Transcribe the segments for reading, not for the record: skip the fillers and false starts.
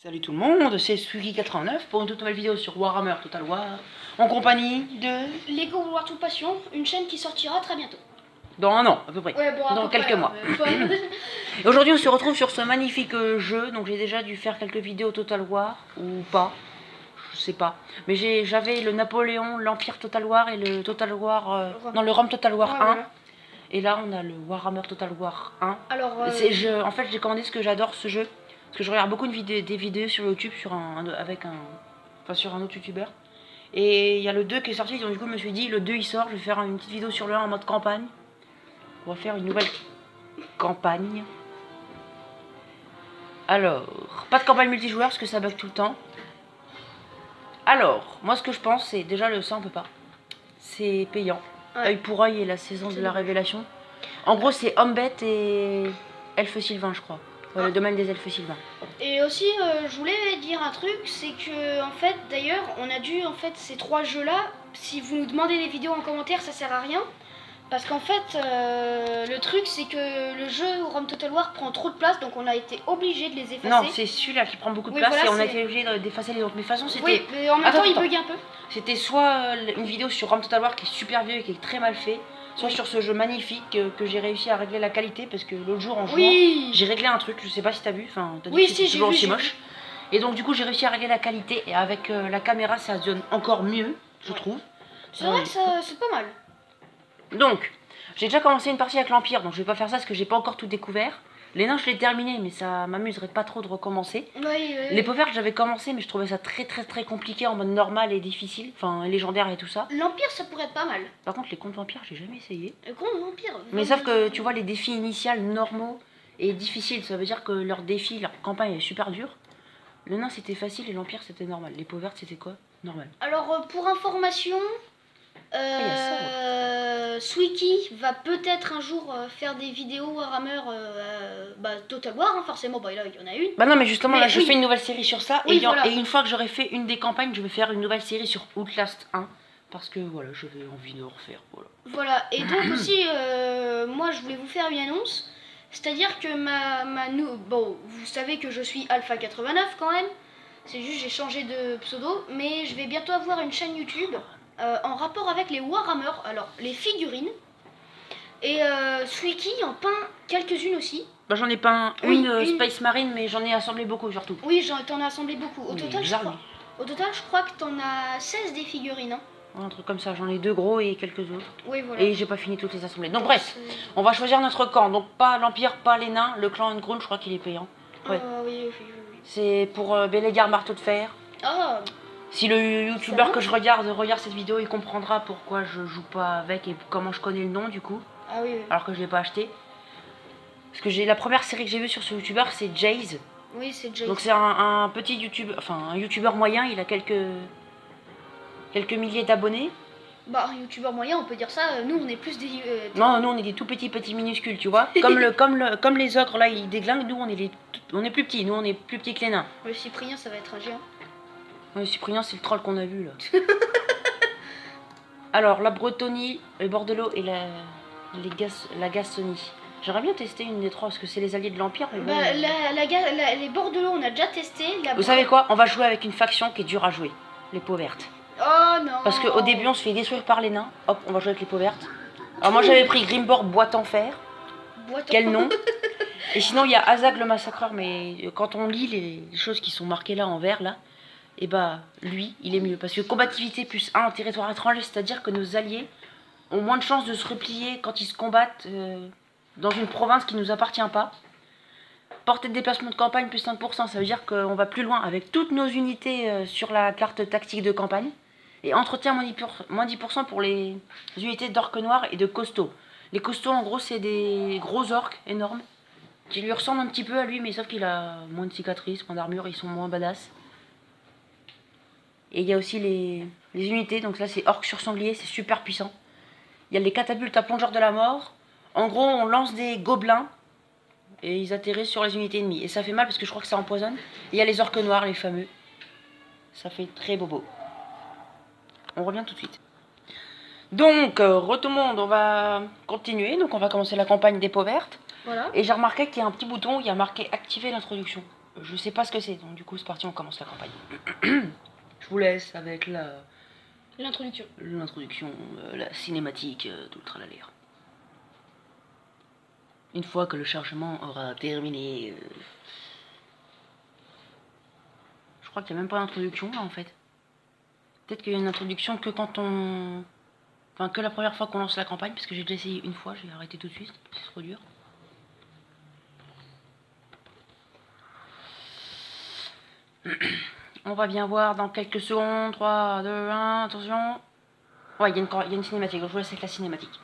Salut tout le monde, c'est Sugi89 pour une toute nouvelle vidéo sur Warhammer Total War en compagnie de Lego War to Passion, une chaîne qui sortira très bientôt. dans un an à peu près, Ouais, bon, dans quelques mois. Et aujourd'hui on se retrouve sur ce magnifique jeu, donc j'ai déjà dû faire quelques vidéos Total War ou pas, je sais pas. Mais j'avais le Napoléon, l'Empire Total War et le Total War, non le Rome Total War 1. Voilà. Et là on a le Warhammer Total War 1. Alors, En fait j'ai commandé ce que j'adore ce jeu. Parce que je regarde beaucoup des vidéos sur YouTube sur sur un autre youtubeur. Et il y a le 2 qui est sorti, donc du coup je me suis dit le 2 il sort, je vais faire une petite vidéo sur le 1 en mode campagne. On va faire une nouvelle campagne. Alors, pas de campagne multijoueur parce que ça bug tout le temps. Alors, moi ce que je pense c'est déjà le 100 on peut pas. C'est payant. Ouais. Œil pour œil et la saison de la révélation. En gros c'est Homme-Bête et Elfe Sylvain je crois. Le domaine des elfes sylvains. et aussi, je voulais dire un truc, c'est que, en fait, d'ailleurs, on a dû, en fait, ces trois jeux-là, si vous nous demandez des vidéos en commentaire, ça sert à rien. Parce qu'en fait, le truc, c'est que le jeu Rome Total War prend trop de place, donc on a été obligé de les effacer. Non, c'est celui-là qui prend beaucoup de Oui, place voilà, et on a c'est- été obligé d'effacer les autres. Mais de toute façon, c'était. Oui, mais en même temps, il Attends. bug un peu. C'était soit une vidéo sur Rome Total War qui est super vieux et qui est très mal fait, soit sur ce jeu magnifique que j'ai réussi à régler la qualité parce que l'autre jour en jouant, Oui. j'ai réglé un truc, je sais pas si t'as vu, enfin t'as dit Oui, que si, c'était j'ai toujours vu, aussi j'ai moche. Et donc du coup j'ai réussi à régler la qualité et avec la caméra ça se donne encore mieux, je trouve. C'est vrai que c'est pas mal. Donc, j'ai déjà commencé une partie avec l'Empire, donc je vais pas faire ça parce que j'ai pas encore tout découvert. Les nains, je l'ai terminé, mais ça m'amuserait pas trop de recommencer. Oui, Les peaux vertes, j'avais commencé, mais je trouvais ça très compliqué en mode normal et difficile, enfin légendaire et tout ça. L'Empire, ça pourrait être pas mal. Par contre, les contes vampires, j'ai jamais essayé. Le grand vampire. Mais sauf que tu vois, les défis initiales normaux et difficiles, ça veut dire que leur défi, leur campagne est super dure. Le nain, c'était facile et l'Empire, c'était normal. Les peaux vertes, c'était quoi? Normal. Alors, pour information, Swiki va peut-être un jour faire des vidéos Warhammer Total War, hein, forcément, bah là il y en a une. Bah non, mais justement, Mais là, je oui. fais une nouvelle série sur ça. Oui, et, voilà. et une fois que j'aurai fait une des campagnes, je vais faire une nouvelle série sur Outlast 1. Parce que voilà, j'avais envie de refaire. Voilà. Voilà, et donc aussi, moi je voulais vous faire une annonce, c'est-à-dire que bon, vous savez que je suis Alpha 89 quand même, c'est juste j'ai changé de pseudo, mais je vais bientôt avoir une chaîne YouTube en rapport avec les Warhammer, alors les figurines, et Swiki en peint quelques-unes aussi. Bah j'en ai peint Oui, une une. Space Marine, mais j'en ai assemblé beaucoup surtout. Oui, t'en as assemblé beaucoup. Au Mais total, bizarre, je crois que t'en as 16 des figurines. Hein. Un truc comme ça, j'en ai 2 gros et quelques autres. Oui, voilà. Et j'ai pas fini toutes les assemblées. Donc bref, on va choisir notre camp. Donc pas l'Empire, pas les nains. Le clan Ungrun, je crois qu'il est payant. Ouais. Oui. C'est pour Bélégar Marteau de Fer. Ah, Si le youtubeur que je regarde cette vidéo, il comprendra pourquoi je joue pas avec et comment je connais le nom du coup. ah oui. Alors que je l'ai pas acheté. Parce que la première série que j'ai vue sur ce youtubeur, c'est Jaze. Oui, c'est Jay. Donc c'est un petit youtubeur, enfin un youtubeur moyen, il a quelques milliers d'abonnés. Bah, youtubeur moyen, on peut dire ça. Nous, on est plus des. Non, nous on est des tout petits minuscules, tu vois. Comme les ogres là, ils déglinguent, nous on est plus petits, nous on est plus petits que les nains. Le Cyprien, ça va être un géant. Ouais, Cyprien, c'est le troll qu'on a vu là. Alors, la Bretonie, le Bordelot et la Gasconie. J'aimerais bien tester une des trois parce que c'est les alliés de l'Empire. Mais bon, Bah, les Bordelot, on a déjà testé. vous savez quoi? On va jouer avec une faction qui est dure à jouer, les peaux vertes. Oh non. Parce qu'au début on se fait détruire par les nains. Hop, on va jouer avec les peaux vertes. Alors moi j'avais pris Grimborg Boîte en fer. Quel nom? Et sinon il y a Azag le massacreur, mais quand on lit les choses qui sont marquées là en vert là, et bah lui il est mieux. Parce que combativité plus 1 en territoire étranger, c'est-à-dire que nos alliés ont moins de chances de se replier quand ils se combattent dans une province qui nous appartient pas. Portée de déplacement de campagne plus 5%, ça veut dire qu'on va plus loin avec toutes nos unités sur la carte tactique de campagne. Et entretien moins 10% pour les unités d'orques noirs et de costauds. Les costauds en gros c'est des gros orques énormes qui lui ressemblent un petit peu à lui, mais sauf qu'il a moins de cicatrices, moins d'armure, ils sont moins badass. Et il y a aussi les unités, donc là c'est orques sur sanglier, c'est super puissant. Il y a les catapultes à plongeurs de la mort. En gros on lance des gobelins et ils atterrissent sur les unités ennemies. Et ça fait mal parce que je crois que ça empoisonne. Et il y a les orques noirs, les fameux. Ça fait très bobo. On revient tout de suite. Donc, tout le monde, on va continuer. Donc, on va commencer la campagne des peaux vertes. Voilà. Et j'ai remarqué qu'il y a un petit bouton, il y a marqué activer l'introduction. je sais pas ce que c'est. Donc du coup c'est parti, on commence la campagne. Je vous laisse avec L'introduction. L'introduction, la cinématique, tout le tralala. Une fois que le chargement aura terminé... Je crois qu'il n'y a même pas d'introduction là en fait. Peut-être qu'il y a une introduction que quand on... Enfin que la première fois qu'on lance la campagne, parce que j'ai déjà essayé une fois, j'ai arrêté tout de suite, c'est trop dur. On va bien voir dans quelques secondes. 3, 2, 1, attention. Ouais, il y a une cinématique, donc je vous laisse avec la cinématique.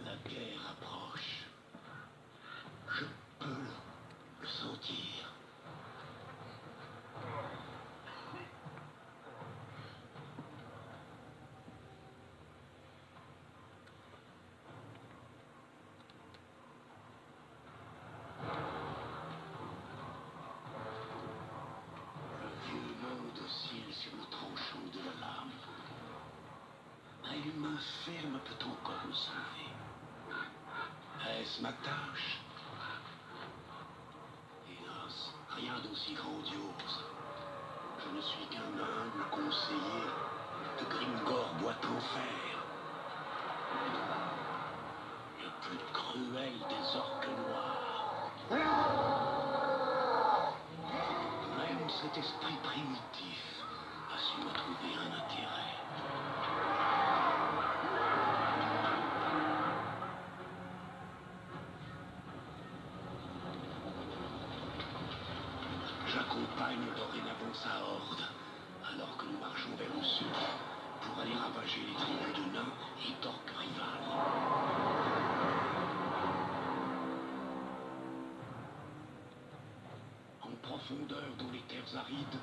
La guerre approche. Je peux le sentir. Le vieux monde oscille sur le tranchant de la lame. Un humain ferme peut encore me sauver. Est-ce ma tâche? Hélas, rien d'aussi grandiose. Je ne suis qu'un humble conseiller de Grimgor Boîte-en-Fer. Le plus cruel des orques noirs. Même cet esprit primitif a su me trouver un intérêt. J'accompagne dorénavant sa horde, alors que nous marchons vers le sud pour aller ravager les tribus de nains et d'orques rivales. En profondeur dans les terres arides,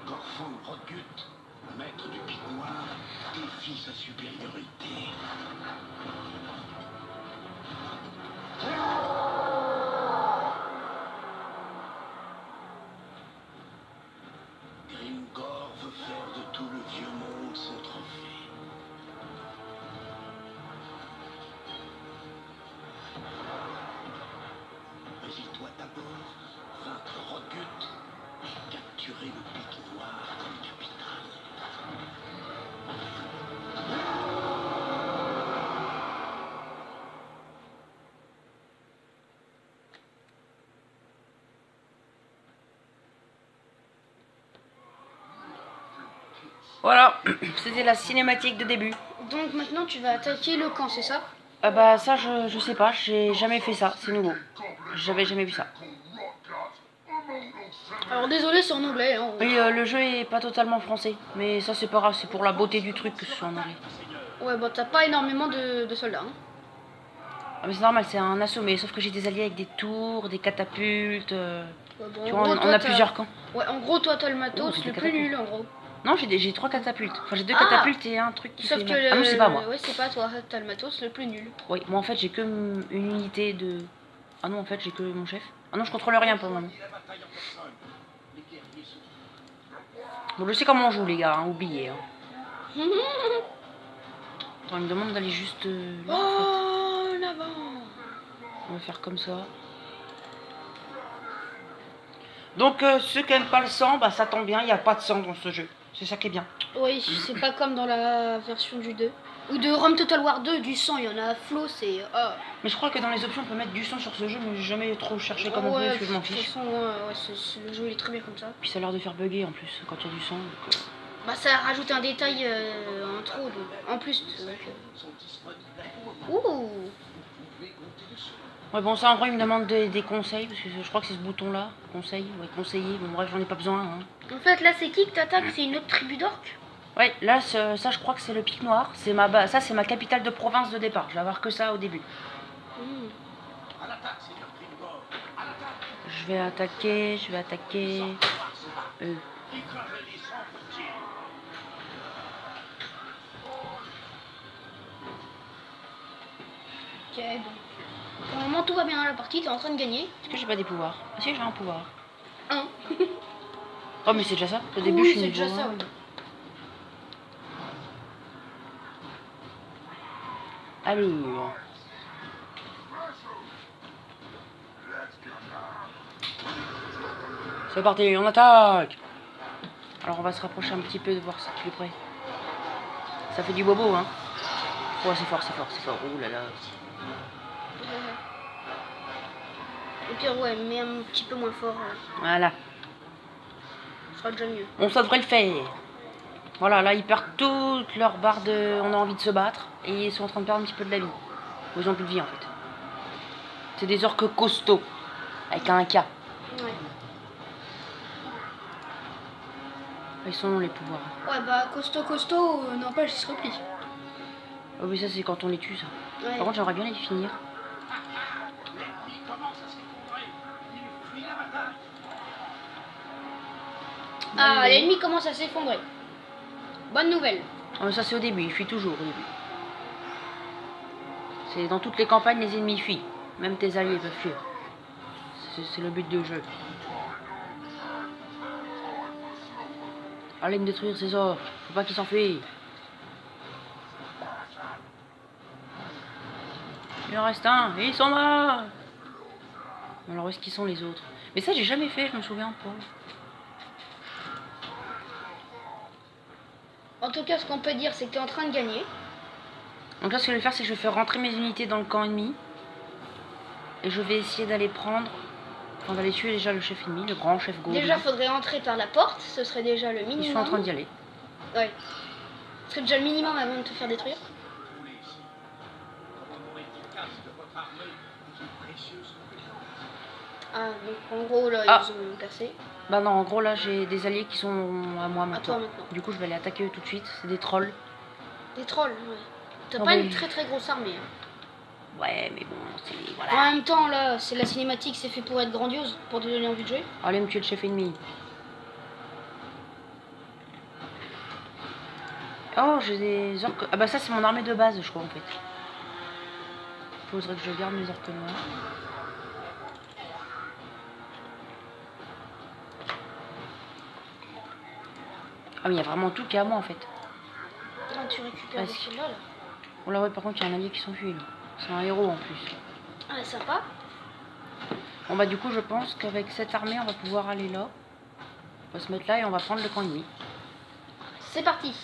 Gorfang Rodgut, maître du pic noir, défie sa supériorité. Grimgor veut faire de tout le vieux monde son trophée. Mais il doit d'abord vaincre Rodgut et capturer le pic noir comme capitale. Voilà, c'était la cinématique de début. Donc maintenant tu vas attaquer le camp, c'est ça? Bah ça je sais pas, j'ai jamais fait ça, c'est nouveau. J'avais jamais vu ça. Alors désolé, c'est en anglais. Hein. Et le jeu est pas totalement français, mais ça c'est pas grave, c'est pour la beauté du truc que ce soit en anglais. Ouais, bon, t'as pas énormément de soldats. Hein. Ah mais c'est normal, c'est un assaut, mais sauf que j'ai des alliés avec des tours, des catapultes. Ouais, bon, Tu en vois, gros, on toi, a t'as- plusieurs camps. Ouais, en gros, toi t'as le Oh, matos j'ai le des plus catapultes. nul en gros. Non, j'ai 3 catapultes. Enfin, j'ai 2 Ah catapultes et un truc qui Sauf fait que mal. Ah non, c'est pas moi. Ouais, c'est pas toi, t'as le matos le plus nul. Oui, moi en fait, j'ai que une unité de... Ah non, en fait, j'ai que mon chef. Ah non, je contrôle rien pour le moment. Bon, je sais comment on joue, les gars, hein, oubliez. Hein. Attends, il me demande d'aller juste là, en Oh, là-bas. fait. On va faire comme ça. Donc, ceux qui n'aiment pas le sang, bah ça tombe bien, il n'y a pas de sang dans ce jeu. C'est ça qui est bien. Oui, c'est pas comme dans la version du 2. Ou de Rome Total War 2, du sang, il y en a à flot, c'est... Mais je crois que dans les options, on peut mettre du sang sur ce jeu, mais j'ai jamais trop cherché comment on peut, parce que je m'en de toute fiche. façon, le jeu il est très bien comme ça. Puis ça a l'air de faire bugger en plus, quand il y a du sang. Donc, Bah ça rajoute un détail en trop, donc, en plus. Ouh. Ouais, bon, ça en vrai, il me demande des conseils, parce que je crois que c'est ce bouton-là, conseil, ouais, conseiller. Bon, bref, j'en ai pas besoin. Hein. En fait, là, c'est qui que t'attaques? C'est une autre tribu d'orques? Ouais, là, ça, je crois que c'est le pic noir. Ça, c'est ma capitale de province de départ. Je vais avoir que ça au début. Je vais attaquer. Ok, bon. Pour le moment, tout va bien dans la partie, t'es en train de gagner. Est-ce que j'ai pas des pouvoirs? Ah si, j'ai un pouvoir. Un. Oh, mais c'est déjà ça. Au début, Oui, je suis c'est niveau déjà ça, 1. oui. Alors. C'est parti, on attaque. Alors on va se rapprocher un petit peu de voir ça de plus près. Ça fait du bobo, hein. Oh, c'est fort, c'est fort, c'est fort. Ouh là là. Au pire, ouais, mais un petit peu moins fort. Voilà. Ce sera déjà mieux. On ça devrait le faire. Voilà, là ils perdent toute leur barre de... On a envie de se battre. Et ils sont en train de perdre un petit peu de la vie. Ils ont plus de vie en fait. C'est des orques costauds. Avec un K. Ouais. Ils sont longs les pouvoirs. Ouais, bah, costaud, n'empêche, ils se replient. Oh oui, ça c'est quand on les tue ça. Ouais. Par contre j'aimerais bien les finir. L'ennemi commence à s'effondrer. Il fuit la bataille. Ah, l'ennemi commence à s'effondrer. Bonne nouvelle. Ah, mais ça c'est au début, il fuit toujours au début. C'est dans toutes les campagnes les ennemis fuient. Même tes alliés peuvent fuir. C'est le but du jeu. Allez me détruire ces orques. Faut pas qu'ils s'enfuient. Il en reste un. Et ils sont morts. Alors où est-ce qu'ils sont les autres? Mais ça j'ai jamais fait, je me souviens pas. En tout cas, ce qu'on peut dire, c'est que tu es en train de gagner. Donc là ce que je vais faire c'est que je vais faire rentrer mes unités dans le camp ennemi. Et je vais essayer d'aller prendre... Enfin d'aller tuer déjà le chef ennemi, le grand chef gobelin. Déjà, faudrait entrer par la porte. Ce serait déjà le minimum. Ils sont en train d'y aller. Ouais. Ce serait déjà le minimum avant de te faire détruire. Ah, donc en gros, là, Ah. ils ont cassé. Bah non, en gros là j'ai des alliés qui sont à moi À maintenant. toi maintenant. Du coup je vais aller attaquer eux tout de suite, c'est des trolls. Des trolls, ouais. T'as Ah pas oui. une très grosse armée. Hein. Ouais mais bon, c'est... En Voilà. même temps, là, c'est la cinématique, c'est fait pour être grandiose, pour te donner envie de jouer. Allez me tuer le chef ennemi. Oh j'ai des orques... Ah bah ça c'est mon armée de base je crois en fait. Faudrait que je garde mes orques noirs. Ah mais il y a vraiment tout qui est à moi en fait. Ah, tu récupères des Presque. soldats, là. Oh là ouais par contre il y a un allié qui s'enfuit là. C'est un héros en plus. Ah, sympa. Bon bah du coup je pense qu'avec cette armée on va pouvoir aller là. On va se mettre là et on va prendre le camp ennemi. C'est parti.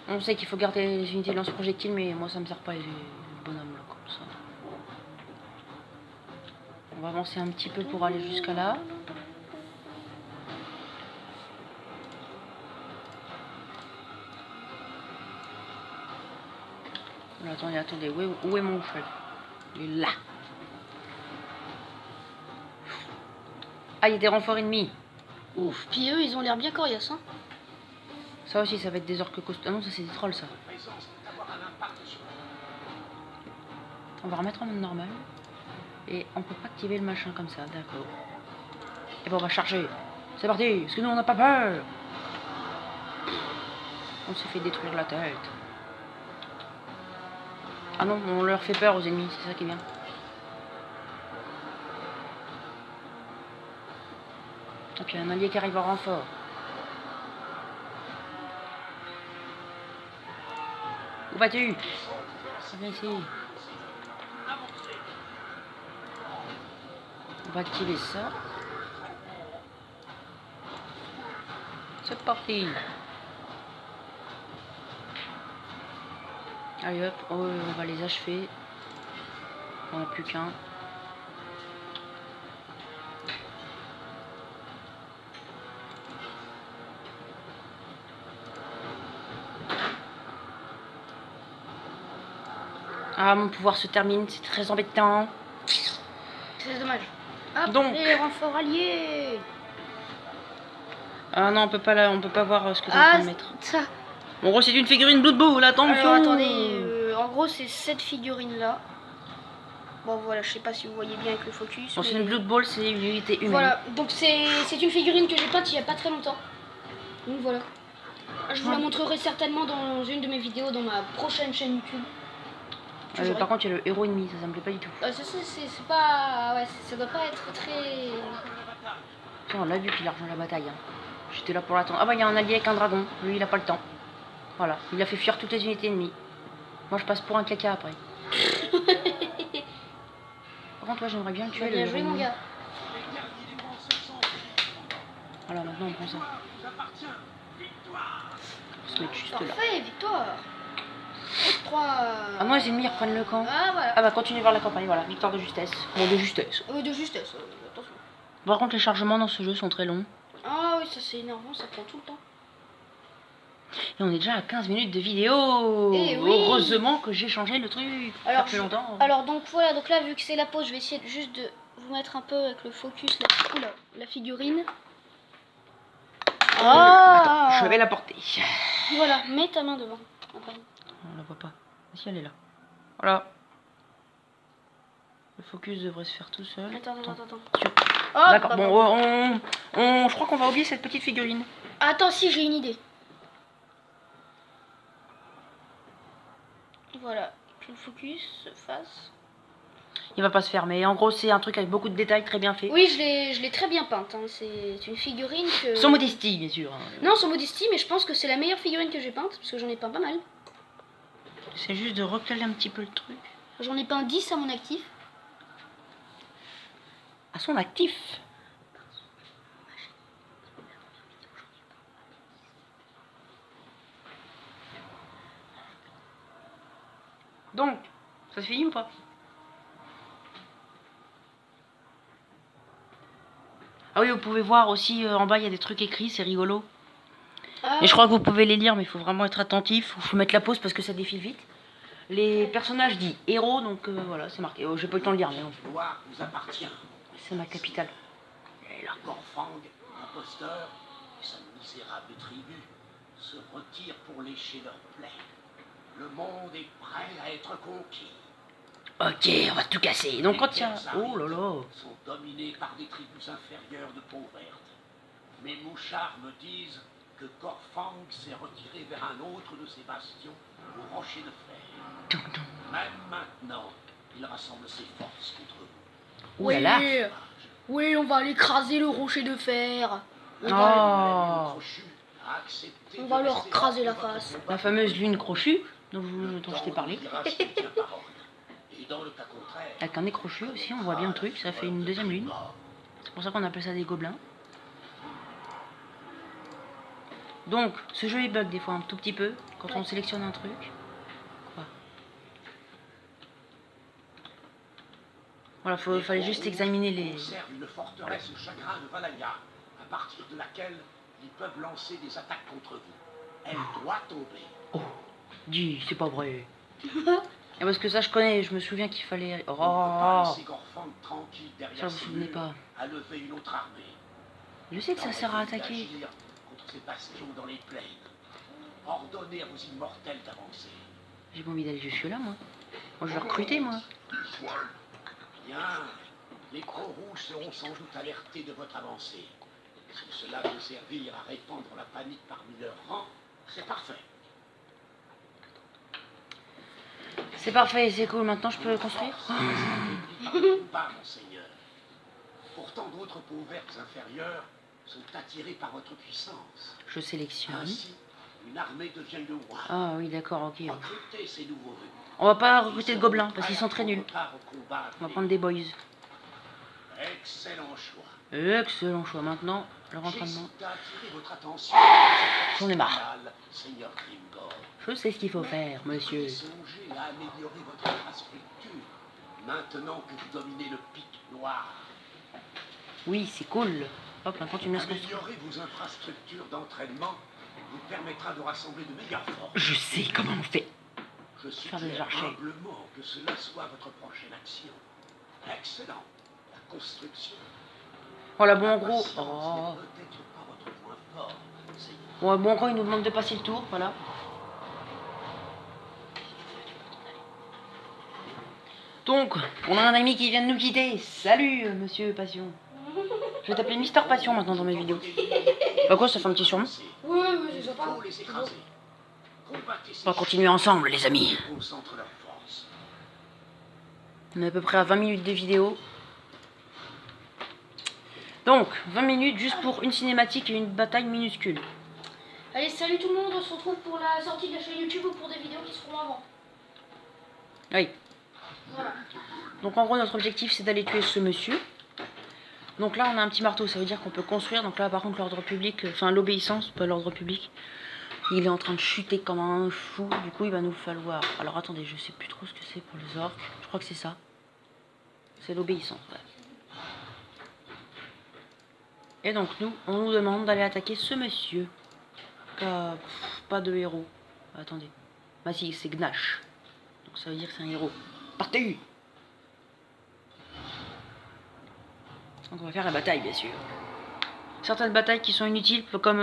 On sait qu'il faut garder les unités de lance-projectiles mais moi ça me sert pas les bonhommes là comme ça. On va avancer un petit peu pour aller jusqu'à là. Attendez, attendez, où est mon chef? Il est là. Ah, il y a des renforts ennemis. Ouf. Puis eux, ils ont l'air bien coriaces, hein. Ça aussi, ça va être des orques costauds. Ah non, ça c'est des trolls, ça. On va remettre en mode normal. Et on peut pas activer le machin comme ça, d'accord. Et bon, on va charger. C'est parti, parce que nous on n'a pas peur. On s'est fait détruire la tête. Ah non, on leur fait peur aux ennemis, c'est ça qui est bien. Et puis il y a un allié qui arrive en renfort. Où vas-tu? Viens ici. On va activer ça. C'est parti. Allez hop, oh, on va les achever. On n'a plus qu'un. Ah, mon pouvoir se termine, c'est très embêtant. C'est dommage. Hop, Donc. les renforts alliés. Ah non, on peut pas voir ce que j'ai en train de mettre. Ça. En gros, c'est une figurine Blood Bowl, attention. Alors attendez, en gros c'est cette figurine là. Bon voilà, je sais pas si vous voyez bien avec le focus. Bon, mais... c'est une Blood Bowl, c'est une unité humaine. Voilà, donc c'est une figurine que j'ai peinte il y a pas très longtemps. Donc voilà. Je vous la montrerai certainement dans une de mes vidéos dans ma prochaine chaîne YouTube. Par contre, il y a le héros ennemi, ça me plaît pas du tout. C'est pas... Ouais, ça doit pas être très... Tiens, on l'a vu qu'il a rejoint la bataille. Hein. J'étais là pour l'attendre. Ah bah, il y a un allié avec un dragon. Lui, il a pas le temps. Voilà, il a fait fuir toutes les unités ennemies. Moi je passe pour un caca après. Par contre, toi j'aimerais bien le tuer. Bien joué, mon gars. Voilà, maintenant on prend ça. On se met juste là. Parfait, victoire. 3. Ah non, les ennemis reprennent le camp. Ah, voilà. Ah bah continuez vers la campagne, voilà, victoire de justesse. Bon, de justesse. De justesse, attention. Par contre, les chargements dans ce jeu sont très longs. Ah oui, ça c'est énervant, ça prend tout le temps. Et on est déjà à 15 minutes de vidéo. Eh oui. Heureusement que j'ai changé le truc. Ça fait longtemps. Alors donc voilà, donc là vu que c'est la pause, je vais essayer juste de vous mettre un peu avec le focus la figurine. Ah, Je vais la porter. voilà, mets ta main devant. Attends. On la voit pas. Si, elle est là. Voilà. Le focus devrait se faire tout seul. Attends. Sur- Oh, D'accord, bah, bon, je crois qu'on va oublier cette petite figurine. Attends, si j'ai une idée. Voilà, que le focus se fasse. Il va pas se faire, mais en gros, c'est un truc avec beaucoup de détails très bien fait. Oui, je l'ai très bien peinte. Hein. C'est une figurine que. Sans modestie, bien sûr. Non, sans modestie, mais je pense que c'est la meilleure figurine que j'ai peinte parce que j'en ai peint pas mal. C'est juste de recaler un petit peu le truc. J'en ai peint 10 à mon actif. À son actif. Donc, ça se finit ou pas? Ah oui, vous pouvez voir aussi en bas, il y a des trucs écrits, c'est rigolo. Ah, Et je crois que vous pouvez les lire, mais il faut vraiment être attentif. Il faut mettre la pause parce que ça défile vite. Les personnages disent héros, donc voilà, c'est marqué. Oh, j'ai pas eu le temps de lire, mais La gloire vous appartient. c'est ma capitale. Et la Gorfang, l'imposteur, et sa misérable tribu se retirent pour lécher leurs plaies. Le monde est prêt à être conquis. Ok, on va tout casser. Donc quand il y a... Les Oh là là. sont dominés par des tribus inférieures de peau verte. Mes mouchards me disent que Gorfang s'est retiré vers un autre de ses bastions, au rocher de fer. Tum, tum. Même maintenant, il rassemble ses forces contre vous. Oh là là. oui, on va aller écraser le rocher de fer. Oh. On va leur craser la face. La fameuse lune crochue dont je t'ai parlé. Avec un nez crochu aussi, on voit bien le truc, ça fait une deuxième lune. C'est pour ça qu'on appelle ça des gobelins. Donc, ce jeu il bug des fois un tout petit peu quand on sélectionne un truc. Quoi. Voilà, fallait juste examiner les... Une forteresse chagrin de Valaya, à partir de laquelle ils peuvent lancer des attaques contre vous. Elle doit tomber. Oh, dis, c'est pas vrai. Et parce que ça je connais, je me souviens qu'il fallait... On ne peut pas Oh, laisser Gorfang tranquille ça derrière vous ses souvenez murs pas. à lever une autre armée. Je sais que ça sert à attaquer. Agir contre ces bastions dans les plaines. Ordonnez à vos immortels d'avancer. J'ai pas envie d'aller jusque là moi. Moi je vais recruter moi. Bien, les Gros-Rouges seront sans doute alertés de votre avancée. Si cela peut servir à répandre la panique parmi leurs rangs, c'est parfait. C'est parfait, c'est cool, maintenant je peux le construire. Pas, monseigneur. Pourtant, d'autres peaux vertes inférieures sont attirées par votre puissance. Je sélectionne. Ainsi, une armée devient le roi. Ah oui d'accord, ok. Recrutez ces nouveaux venus. On va pas recruter de gobelins parce qu'ils sont très nuls. On On va prendre des boys. Excellent choix. Excellent choix. Maintenant, le rentraînement. J'hésite à attirer votre attention. J'en ai marre. Seigneur Grimgor. Je sais ce qu'il faut faire, monsieur. Songez à améliorer votre infrastructure. Maintenant que vous dominez le pic noir. Oui, c'est cool. Hop, maintenant tu me laisses construire. Améliorer vos infrastructures d'entraînement vous permettra de rassembler de meilleures forces. Je sais comment on fait. Je Faire des suggère archers. humblement que cela soit votre prochaine action. Excellent. La construction. Voilà, bon en La gros. patience Oh. n'est peut-être pas votre point fort, Seigneur. Ouais, bon en gros, il nous demande de passer le tour, voilà. Donc, on a un ami qui vient de nous quitter. Salut, monsieur Passion. Je vais t'appeler Mister Passion maintenant dans mes vidéos. Bah quoi, ça fait un petit surnom. Oui, c'est sympa. Faut les écraser. Combattez ces On va continuer ensemble, les amis. chiens qui concentrent leur force. On est à peu près à 20 minutes de vidéo. Donc, 20 minutes juste pour une cinématique et une bataille minuscule. Allez, salut tout le monde, on se retrouve pour la sortie de la chaîne YouTube ou pour des vidéos qui se feront avant. Oui. Voilà. Donc en gros notre objectif c'est d'aller tuer ce monsieur. Donc là on a un petit marteau, ça veut dire qu'on peut construire. Donc là par contre l'ordre public, enfin l'obéissance, pas l'ordre public, il est en train de chuter comme un fou. Du coup il va nous falloir... Alors attendez, je sais plus trop ce que c'est pour les orques. Je crois que c'est ça. C'est l'obéissance, ouais. Et donc nous, on nous demande d'aller attaquer ce monsieur. Pas de héros. Attendez. Bah si, c'est Gnash. Donc ça veut dire que c'est un héros. Partez! Donc on va faire la bataille, bien sûr. Certaines batailles qui sont inutiles, comme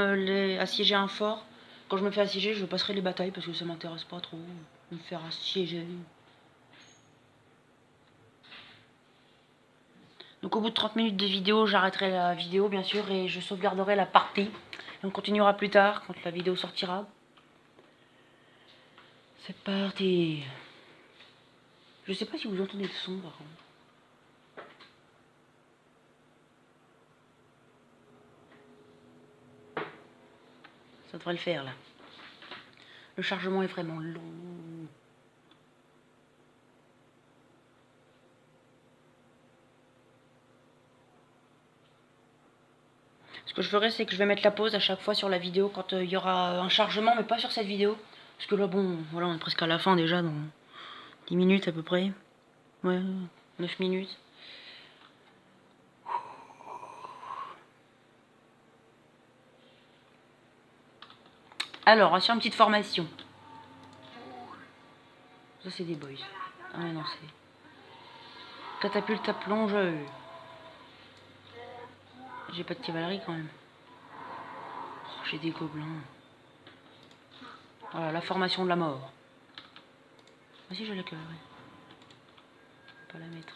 assiéger un fort. Quand je me fais assiéger, je passerai les batailles parce que ça m'intéresse pas trop. Me faire assiéger. Donc au bout de 30 minutes de vidéo, j'arrêterai la vidéo, bien sûr, et je sauvegarderai la partie. Et on continuera plus tard, quand la vidéo sortira. C'est parti. Je sais pas si vous entendez le son, par contre. Ça devrait le faire, là. Le chargement est vraiment long. Ce que je ferai, c'est que je vais mettre la pause à chaque fois sur la vidéo quand il y aura un chargement, mais pas sur cette vidéo. Parce que là, bon, voilà, on est presque à la fin déjà, dans 10 minutes à peu près. Ouais, 9 minutes. Alors, sur une petite formation. Ça, c'est des boys. Ah mais non, c'est... Catapulte à plongeur. J'ai pas de cavalerie quand même. Oh, j'ai des gobelins. Voilà, la formation de la mort. Ah si, j'ai la cavalerie. Pas la mettre.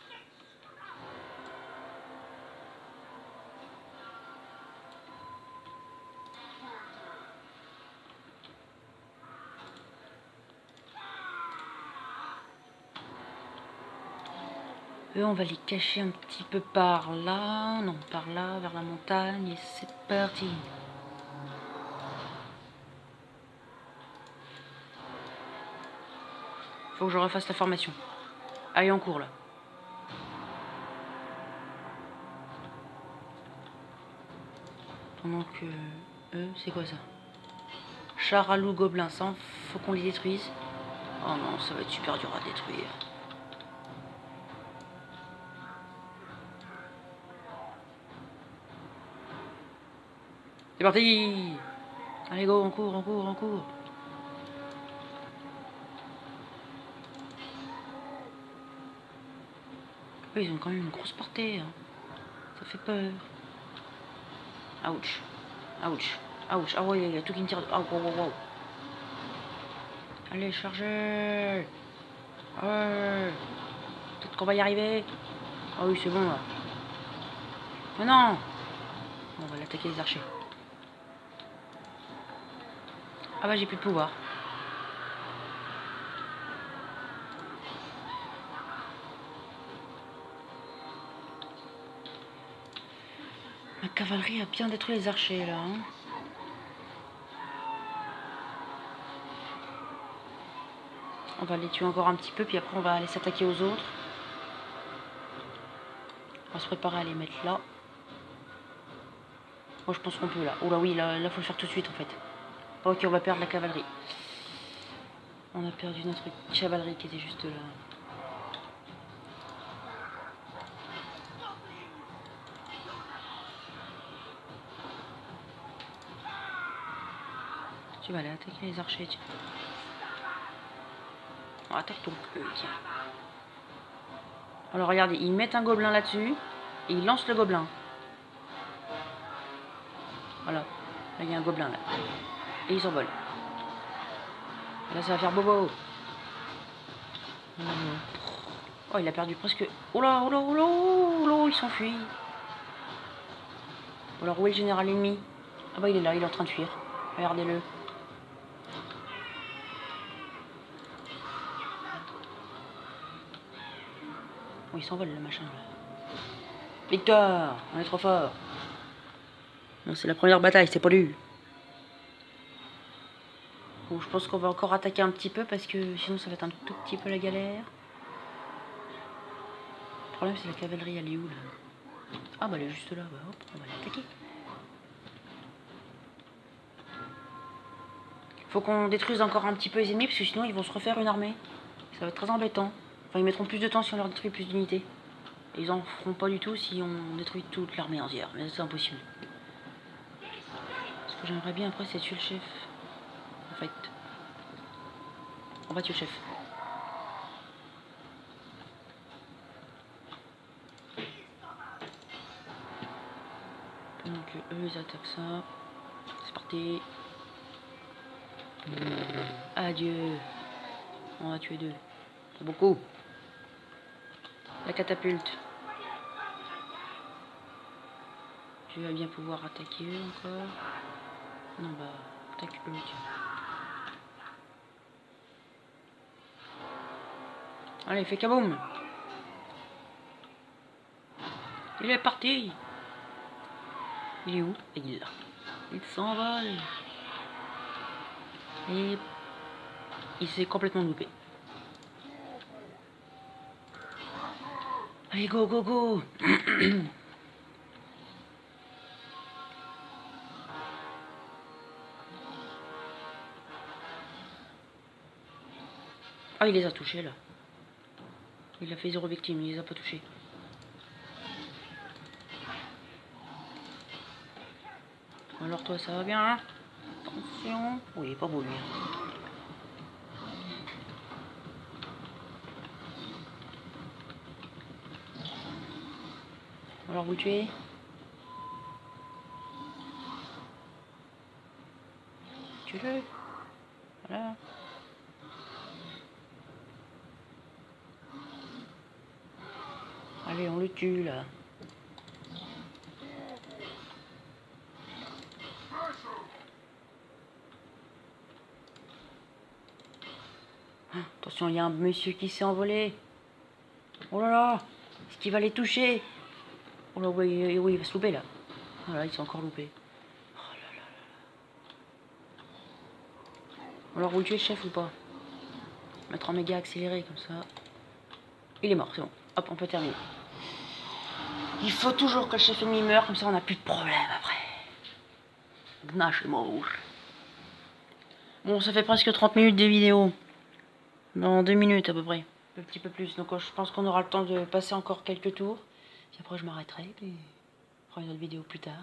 Eux, on va les cacher un petit peu par là. Non, par là, vers la montagne. Et c'est parti. Faut que je refasse la formation. Allez, en cours là. Pendant que... Eux, c'est quoi ça? Char à loup gobelin, ça, faut qu'on les détruise. Oh non, ça va être super dur à détruire. C'est parti! Allez go, on court, on court, on court. Ils ont quand même une grosse portée. Hein. Ça fait peur. Ouch. Ouch. Ouch. Ah ouais, il y a tout qui me tire. Ah, wow, wow, wow. Allez, chargez. Ouais. Peut-être qu'on va y arriver. Ah oui, c'est bon là. Mais non! On va l'attaquer les archers. Ah bah j'ai plus de pouvoir. Ma cavalerie a bien détruit les archers là. Hein. On va les tuer encore un petit peu, puis après on va aller s'attaquer aux autres. On va se préparer à les mettre là. Moi je pense qu'on peut là. Oh là oui, là faut le faire tout de suite en fait. Ok, on va perdre la cavalerie. On a perdu notre cavalerie qui était juste là. Tu vas aller attaquer les archers, tiens. Oh, attaque ton peu, tiens. Alors regardez, ils mettent un gobelin là-dessus et ils lancent le gobelin. Voilà, là il y a un gobelin là. Et ils s'envolent. Là ça va faire bobo. Oh, il a perdu presque... Oh là, oh là, oh là, oh là, il s'enfuit. Alors où est le général ennemi? Ah bah il est là, il est en train de fuir. Regardez-le. Oh, il s'envole le machin là. Victoire! On est trop fort. Non, c'est la première bataille, c'est pas lui. Bon, je pense qu'on va encore attaquer un petit peu parce que sinon ça va être un tout petit peu la galère. Le problème c'est la cavalerie, elle est où là? Ah bah elle est juste là, bah hop, on va l'attaquer. Faut qu'on détruise encore un petit peu les ennemis parce que sinon ils vont se refaire une armée. Ça va être très embêtant. Enfin ils mettront plus de temps si on leur détruit plus d'unités. Et ils en feront pas du tout si on détruit toute l'armée entière. Mais c'est impossible. Ce que j'aimerais bien après c'est tuer le chef. En fait. On va tuer le chef. Donc eux ils attaquent ça. C'est parti. Adieu. On va tuer deux. Pas beaucoup. La catapulte. Tu vas bien pouvoir attaquer eux encore. Non bah attaque eux tiens. Allez fais kaboum. Il est parti. Il est où? Il est là. Il s'envole. Et il s'est complètement loupé. Allez, go, go, go. Ah, il les a touchés, là. Il a fait 0 victime, il les a pas touchés. Alors toi, ça va bien, hein? Attention. Oui, il est pas beau, lui. Alors vous le tuez. Tue-le. Voilà. Allez, on le tue, là. Attention, il y a un monsieur qui s'est envolé. Oh là là. Est-ce qu'il va les toucher? Oh là, oui, oui, il va se louper, là. Voilà, il s'est encore loupé. Oh là là là. Alors, vous le tuez, chef, ou pas? Mettre en méga accéléré, comme ça. Il est mort, c'est bon. Hop, on peut terminer. Il faut toujours que le chef ennemi meure, comme ça on n'a plus de problème après. Gnash est mort. Bon, ça fait presque 30 minutes de vidéo. Dans 2 minutes à peu près. Un petit peu plus. Donc je pense qu'on aura le temps de passer encore quelques tours. Puis après je m'arrêterai. Puis je ferai une autre vidéo plus tard.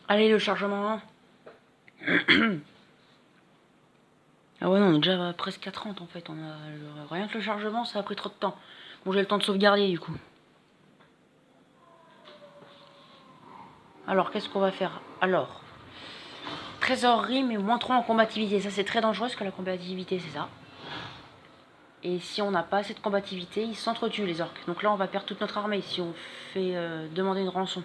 Allez, le chargement. Ah ouais non, on est déjà à presque à 30 en fait. Rien que le chargement, ça a pris trop de temps. Bon, j'ai le temps de sauvegarder du coup. Alors, qu'est-ce qu'on va faire? Alors, trésorerie, mais moins 3 en combativité. Ça, c'est très dangereux, parce que la combativité, c'est ça. Et si on n'a pas assez de combativité, ils s'entretuent, les orques. Donc là, on va perdre toute notre armée si on fait demander une rançon.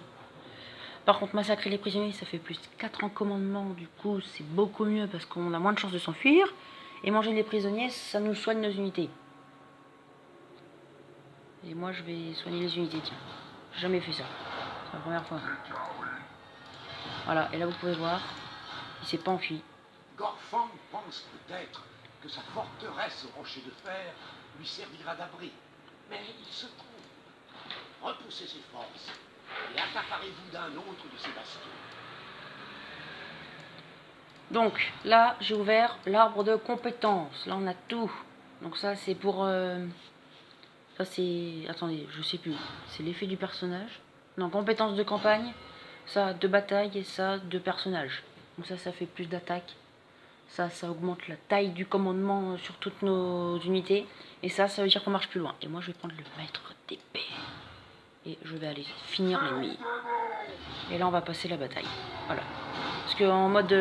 Par contre, massacrer les prisonniers, ça fait plus 4 en commandement. Du coup, c'est beaucoup mieux, parce qu'on a moins de chances de s'enfuir. Et manger les prisonniers, ça nous soigne nos unités. Et moi, je vais soigner les unités, tiens. J'ai jamais fait ça. C'est la première fois. Voilà, et là, vous pouvez voir, il s'est pas enfui. Gorfang pense peut-être que sa forteresse au rocher de fer lui servira d'abri. Mais il se trompe. Repoussez ses forces et accaparez-vous d'un autre de ses bastions. Donc, là, j'ai ouvert l'arbre de compétences. Là, on a tout. Donc ça, c'est pour... ça, c'est... Attendez, je sais plus. C'est l'effet du personnage. Non, compétences de campagne. Ça, 2 batailles et ça, 2 personnages. Donc ça fait plus d'attaque. Ça augmente la taille du commandement sur toutes nos unités. Et ça veut dire qu'on marche plus loin. Et moi, je vais prendre le maître d'épée. Et je vais aller finir l'ennemi. Et là, on va passer la bataille. Voilà. Parce qu'en mode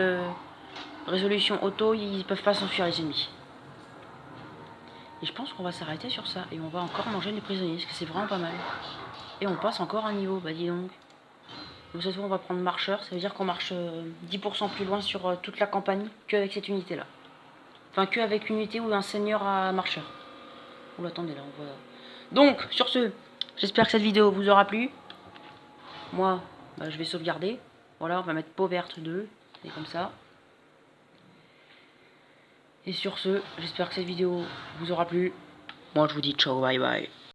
résolution auto, ils peuvent pas s'enfuir les ennemis. Et je pense qu'on va s'arrêter sur ça. Et on va encore manger les prisonniers. Parce que c'est vraiment pas mal. Et on passe encore un niveau. Bah dis donc. Donc cette fois on va prendre marcheur, ça veut dire qu'on marche 10% plus loin sur toute la campagne qu'avec cette unité là. Enfin qu'avec une unité ou un seigneur à marcheur. Oula attendez là on va... Donc sur ce, j'espère que cette vidéo vous aura plu. Moi bah, je vais sauvegarder. Voilà on va mettre peau verte 2, et comme ça. Et sur ce, j'espère que cette vidéo vous aura plu. Moi je vous dis ciao bye bye.